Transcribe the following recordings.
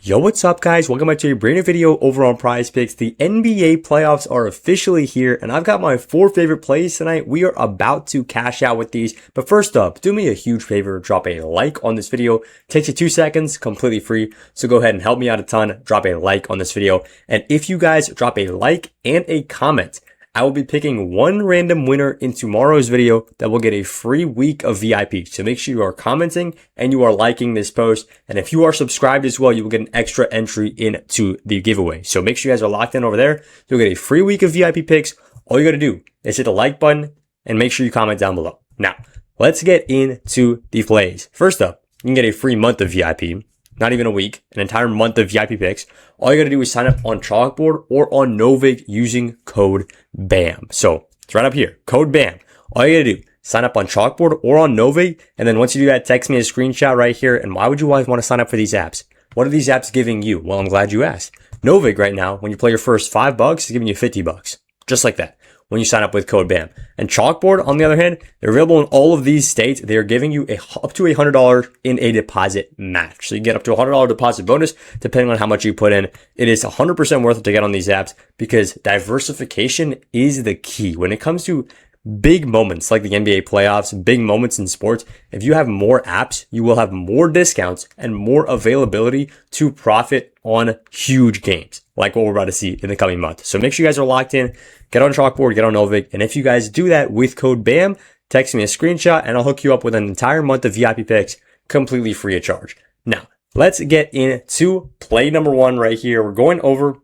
Yo, what's up guys? Welcome back to a brand new video over on PrizePicks. The NBA playoffs are officially here and I've got my 4 favorite plays tonight. We are about to cash out with these. But first up, do me a huge favor, drop a like on this video. It takes you 2 seconds, completely free. So go ahead and help me out a ton. Drop a like on this video. And if you guys drop a like and a comment, I will be picking one random winner in tomorrow's video that will get a free week of VIP. So make sure you are commenting and you are liking this post. And if you are subscribed as well, you will get an extra entry into the giveaway. So make sure you guys are locked in over there. You'll get a free week of VIP picks. All you got to do is hit the like button and make sure you comment down below. Now, let's get into the plays. First up, you can get a free month of VIP. Not even a week, an entire month of VIP picks. All you got to do is sign up on Chalkboard or on Novig using code BAM. So it's right up here, code BAM. All you got to do, sign up on Chalkboard or on Novig. And then once you do that, text me a screenshot right here. And why would you always want to sign up for these apps? What are these apps giving you? Well, I'm glad you asked. Novig right now, when you play your first $5, is giving you $50. Just like that, when you sign up with code BAM. And Chalkboard, on the other hand, they're available in all of these states. They are giving you up to $100 in a deposit match. So you get up to a $100 deposit bonus depending on how much you put in. It is 100% worth it to get on these apps because diversification is the key. When it comes to big moments like the NBA playoffs, big moments in sports, if you have more apps, you will have more discounts and more availability to profit on huge games like what we're about to see in the coming month. So make sure you guys are locked in. Get on Chalkboard, get on Novig. And if you guys do that with code BAM, text me a screenshot and I'll hook you up with an entire month of VIP picks completely free of charge. Now, let's get into play number 1 right here. We're going over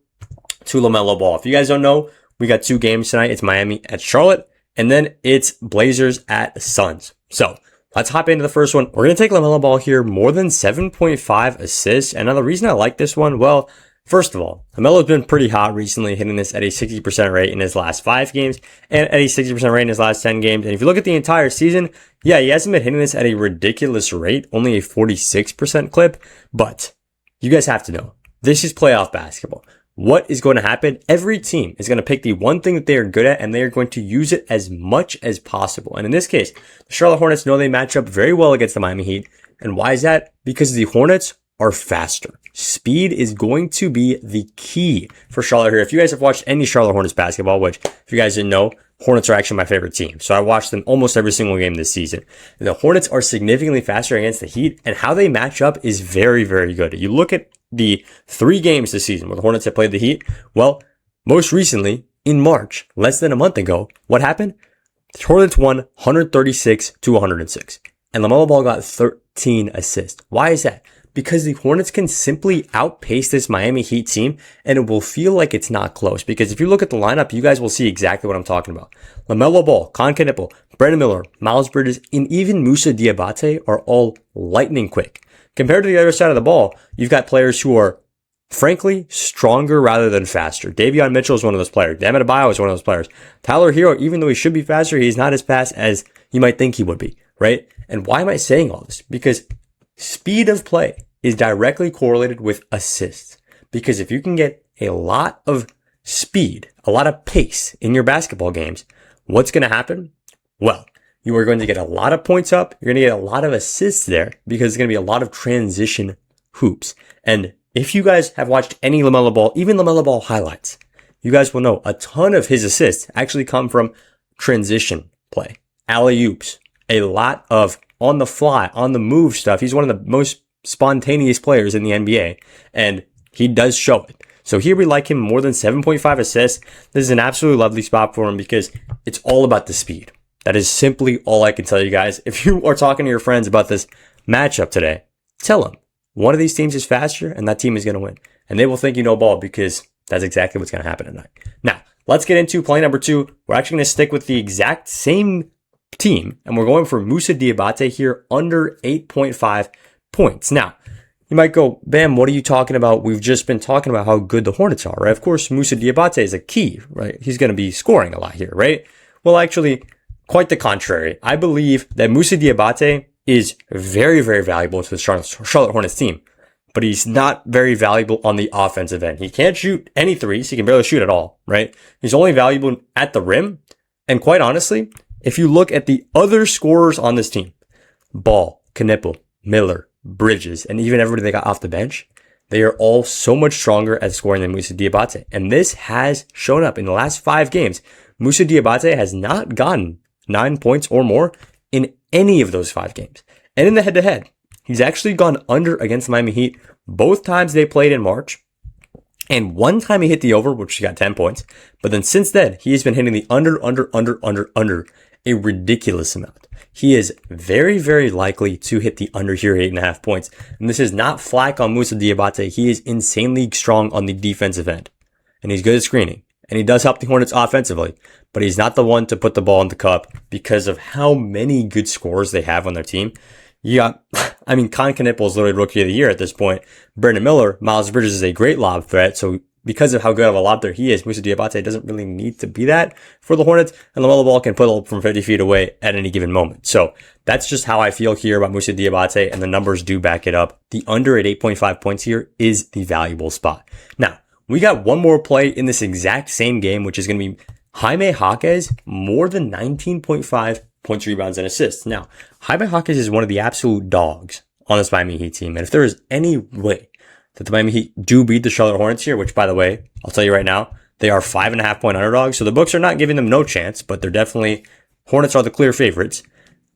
to LaMelo Ball. If you guys don't know, we got 2 games tonight. It's Miami at Charlotte and then it's Blazers at Suns. So let's hop into the first one. We're going to take LaMelo Ball here, more than 7.5 assists. And now the reason I like this one, well, first of all, LaMelo's been pretty hot recently, hitting this at a 60% rate in his last 5 games and at a 60% rate in his last 10 games. And if you look at the entire season, yeah, he hasn't been hitting this at a ridiculous rate, only a 46% clip. But you guys have to know, this is playoff basketball. What is going to happen? Every team is going to pick the one thing that they are good at and they are going to use it as much as possible. And in this case, the Charlotte Hornets know they match up very well against the Miami Heat. And why is that? Because the Hornets are faster. Speed is going to be the key for Charlotte here. If you guys have watched any Charlotte Hornets basketball, which if you guys didn't know, Hornets are actually my favorite team. So I watched them almost every single game this season. And the Hornets are significantly faster against the Heat and how they match up is very, very good. You look at the 3 games this season where the Hornets have played the Heat. Well, most recently in March, less than a month ago, what happened? The Hornets won 136-106 and LaMelo Ball got 13 assists. Why is that? Because the Hornets can simply outpace this Miami Heat team and it will feel like it's not close. Because if you look at the lineup, you guys will see exactly what I'm talking about. LaMelo Ball, Con Knipple, Brandon Miller, Miles Bridges, and even Moussa Diabate are all lightning quick. Compared to the other side of the ball, you've got players who are, frankly, stronger rather than faster. Davion Mitchell is one of those players. Bam Adebayo is one of those players. Tyler Hero, even though he should be faster, he's not as fast as you might think he would be, right? And why am I saying all this? Because speed of play is directly correlated with assists. Because if you can get a lot of speed, a lot of pace in your basketball games, what's going to happen? Well, you are going to get a lot of points up. You're going to get a lot of assists there because there's going to be a lot of transition hoops. And if you guys have watched any LaMelo Ball, even LaMelo Ball highlights, you guys will know a ton of his assists actually come from transition play, alley-oops, a lot of on the fly, on the move stuff. He's one of the most spontaneous players in the NBA and he does show it. So here we like him more than 7.5 assists. This is an absolutely lovely spot for him because it's all about the speed. That is simply all I can tell you guys. If you are talking to your friends about this matchup today, tell them one of these teams is faster and that team is going to win. And they will think you know ball because that's exactly what's going to happen tonight. Now, let's get into play number 2. We're actually going to stick with the exact same team and we're going for Moussa Diabate here under 8.5 points. Now, you might go, Bam, what are you talking about? We've just been talking about how good the Hornets are, right? Of course, Moussa Diabate is a key, right? He's going to be scoring a lot here, right? Well, actually, quite the contrary. I believe that Moussa Diabate is very, very valuable to the Charlotte Hornets team, but he's not very valuable on the offensive end. He can't shoot any threes. He can barely shoot at all, right? He's only valuable at the rim. And quite honestly, if you look at the other scorers on this team, Ball, Knipple, Miller, Bridges, and even everybody they got off the bench, they are all so much stronger at scoring than Moussa Diabate. And this has shown up in the last 5 games. Moussa Diabate has not gotten 9 points or more in any of those 5 games. And in the head-to-head, he's actually gone under against the Miami Heat both times they played in March. And one time he hit the over, which he got 10 points. But then since then, he has been hitting the under a ridiculous amount. He is very, very likely to hit the under here, 8.5 points. And this is not flack on Moussa Diabate. He is insanely strong on the defensive end. And he's good at screening. And he does help the Hornets offensively. But he's not the one to put the ball in the cup because of how many good scorers they have on their team. Yeah, I mean, Con Knipple is literally rookie of the year at this point. Brandon Miller, Miles Bridges is a great lob threat. So because of how good of a lob threat he is, Moussa Diabate doesn't really need to be that for the Hornets. And LaMelo Ball can put it from 50 feet away at any given moment. So that's just how I feel here about Moussa Diabate, and the numbers do back it up. The under at 8.5 points here is the valuable spot. Now, we got one more play in this exact same game, which is going to be Jaime Jaquez, more than 19.5 points, rebounds, and assists. Now, Jaime Jaquez is one of the absolute dogs on this Miami Heat team. And if there is any way that the Miami Heat do beat the Charlotte Hornets here, which, by the way, I'll tell you right now, they are 5.5 point underdogs. So the books are not giving them no chance, but they're definitely, Hornets are the clear favorites.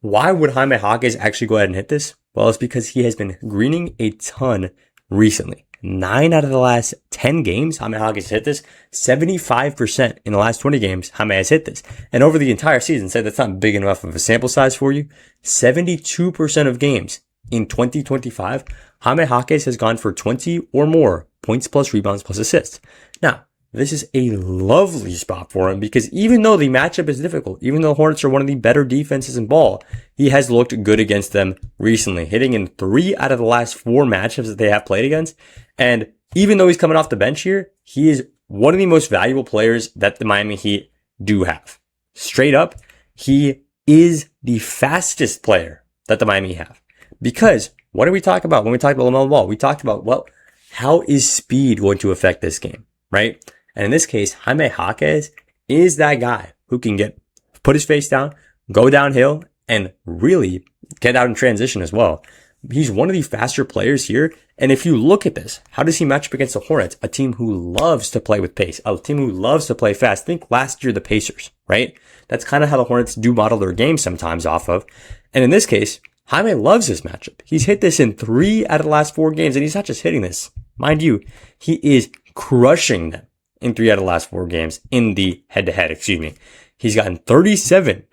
Why would Jaime Jaquez actually go ahead and hit this? Well, it's because he has been greening a ton recently. 9 out of the last 10 games, Jaime Jaquez hit this. 75% in the last 20 games, Jaime has hit this. And over the entire season, say that's not big enough of a sample size for you, 72% of games in 2025, Jaime Jaquez has gone for 20 or more points plus rebounds plus assists. Now, this is a lovely spot for him because even though the matchup is difficult, even though Hornets are one of the better defenses in ball, he has looked good against them recently, hitting in 3 out of the last 4 matchups that they have played against. And even though he's coming off the bench here, he is one of the most valuable players that the Miami Heat do have. Straight up, he is the fastest player that the Miami have. Because what did we talk about when we talked about LaMelo Ball? We talked about, well, how is speed going to affect this game, right? And in this case, Jaime Jaquez is that guy who can put his face down, go downhill, and really get out in transition as well. He's one of the faster players here. And if you look at this, how does he match up against the Hornets? A team who loves to play with pace, a team who loves to play fast. Think last year, the Pacers, right? That's kind of how the Hornets do model their game sometimes off of. And in this case, Jaime loves this matchup. He's hit this in 3 out of the last 4 games, and he's not just hitting this. Mind you, he is crushing them in 3 out of the last 4 games in the head-to-head, He's gotten 37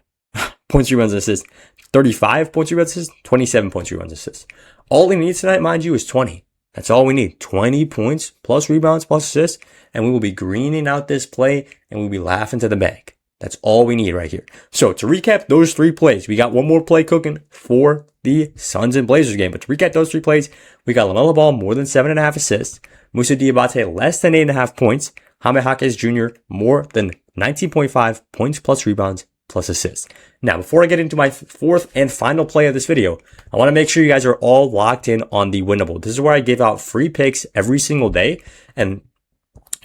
points, rebounds, and assists, 35 points, rebounds, assists, 27 points, rebounds, assists. All he needs tonight, mind you, is 20. That's all we need. 20 points plus rebounds plus assists, and we will be greening out this play, and we'll be laughing to the bank. That's all we need right here. So to recap those 3 plays, we got one more play cooking for the Suns and Blazers game. But to recap those 3 plays, we got LaMelo Ball more than 7.5 assists, Moussa Diabate less than 8.5 points, Jaime Jaquez Jr. more than 19.5 points plus rebounds plus assists. Now, before I get into my 4th and final play of this video, I want to make sure you guys are all locked in on the Winnable. This is where I give out free picks every single day. And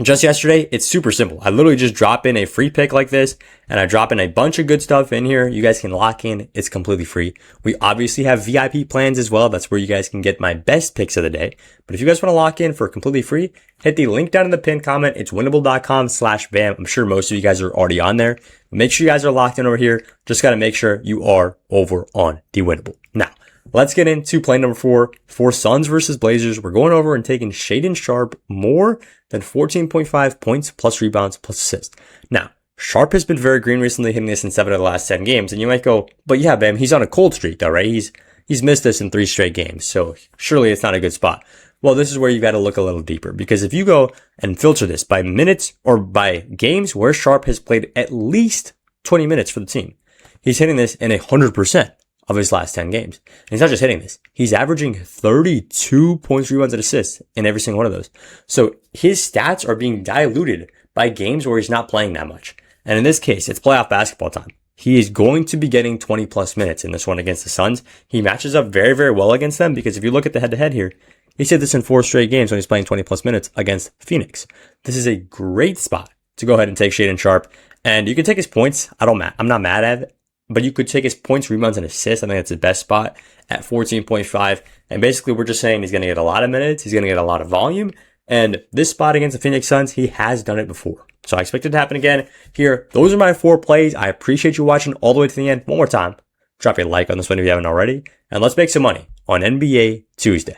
just yesterday, it's super simple. I literally just drop in a free pick like this, and I drop in a bunch of good stuff in here. You guys can lock in. It's completely free. We obviously have VIP plans as well. That's where you guys can get my best picks of the day. But if you guys want to lock in for completely free, hit the link down in the pinned comment. It's winnable.com/bam. I'm sure most of you guys are already on there. Make sure you guys are locked in over here. Just got to make sure you are over on the Winnable. Now, let's get into play number 4 for Suns versus Blazers. We're going over and taking Shaedon Sharpe more than 14.5 points plus rebounds plus assists. Now, Sharpe has been very green recently, hitting this in 7 of the last 10 games. And you might go, but yeah, Bam, he's on a cold streak though, right? He's missed this in 3 straight games. So surely it's not a good spot. Well, this is where you got to look a little deeper, because if you go and filter this by minutes or by games where Sharpe has played at least 20 minutes for the team, he's hitting this in 100% of his last 10 games. And he's not just hitting this. He's averaging 32 points, rebounds, and assists in every single one of those. So his stats are being diluted by games where he's not playing that much. And in this case, it's playoff basketball time. He is going to be getting 20 plus minutes in this one against the Suns. He matches up very, very well against them, because if you look at the head-to-head here, he said this in 4 straight games when he's playing 20 plus minutes against Phoenix. This is a great spot to go ahead and take Shaedon Sharpe. And you can take his points. I'm not mad at it. but you could take his points, rebounds, and assists. I think that's the best spot at 14.5. And basically, we're just saying he's going to get a lot of minutes. He's going to get a lot of volume. And this spot against the Phoenix Suns, he has done it before. So I expect it to happen again here. Those are my 4 plays. I appreciate you watching all the way to the end. One more time, drop a like on this one if you haven't already. And let's make some money on NBA Tuesday.